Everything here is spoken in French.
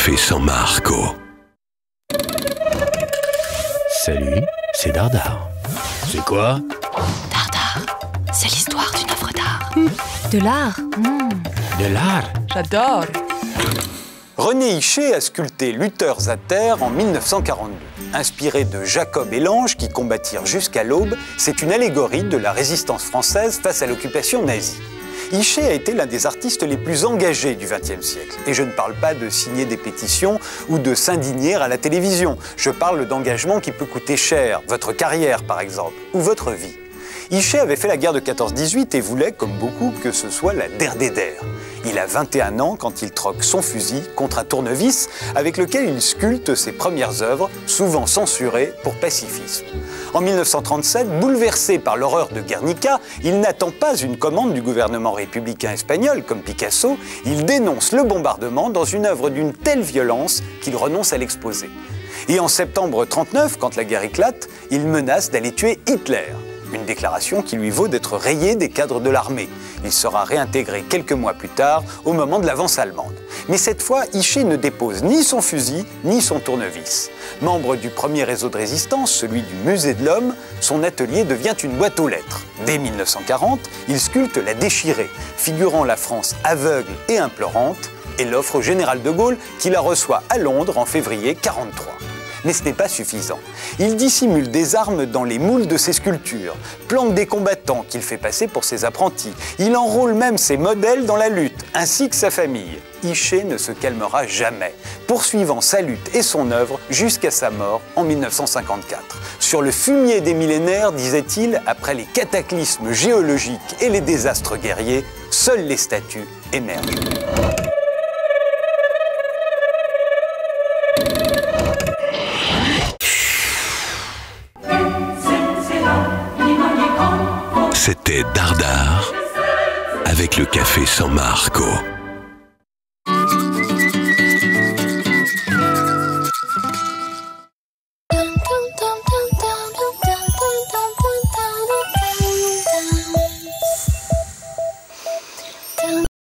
café San Marco. Salut, c'est Dardar. C'est quoi? Dardar, c'est l'histoire d'une œuvre d'art. De l'art. De l'art? J'adore. René Hichet a sculpté Luthers à terre en 1942. Inspiré de Jacob et l'Ange qui combattirent jusqu'à l'aube, c'est une allégorie de la résistance française face à l'occupation nazie. Hichet a été l'un des artistes les plus engagés du XXe siècle. Et je ne parle pas de signer des pétitions ou de s'indigner à la télévision. Je parle d'engagement qui peut coûter cher, votre carrière par exemple, ou votre vie. Hichet avait fait la guerre de 14-18 et voulait, comme beaucoup, que ce soit la der des der. Il a 21 ans quand il troque son fusil contre un tournevis avec lequel il sculpte ses premières œuvres, souvent censurées pour pacifisme. En 1937, bouleversé par l'horreur de Guernica, il n'attend pas une commande du gouvernement républicain espagnol, comme Picasso, il dénonce le bombardement dans une œuvre d'une telle violence qu'il renonce à l'exposer. Et en septembre 1939, quand la guerre éclate, il menace d'aller tuer Hitler. Une déclaration qui lui vaut d'être rayé des cadres de l'armée. Il sera réintégré quelques mois plus tard, au moment de l'avance allemande. Mais cette fois, Hichet ne dépose ni son fusil, ni son tournevis. Membre du premier réseau de résistance, celui du Musée de l'Homme, son atelier devient une boîte aux lettres. Dès 1940, il sculpte la Déchirée, figurant la France aveugle et implorante, et l'offre au général de Gaulle, qui la reçoit à Londres en février 1943. Mais ce n'est pas suffisant. Il dissimule des armes dans les moules de ses sculptures, planque des combattants qu'il fait passer pour ses apprentis. Il enrôle même ses modèles dans la lutte, ainsi que sa famille. Hichet ne se calmera jamais, poursuivant sa lutte et son œuvre jusqu'à sa mort en 1954. Sur le fumier des millénaires, disait-il, après les cataclysmes géologiques et les désastres guerriers, seules les statues émergent. C'était Dardar avec le café San Marco.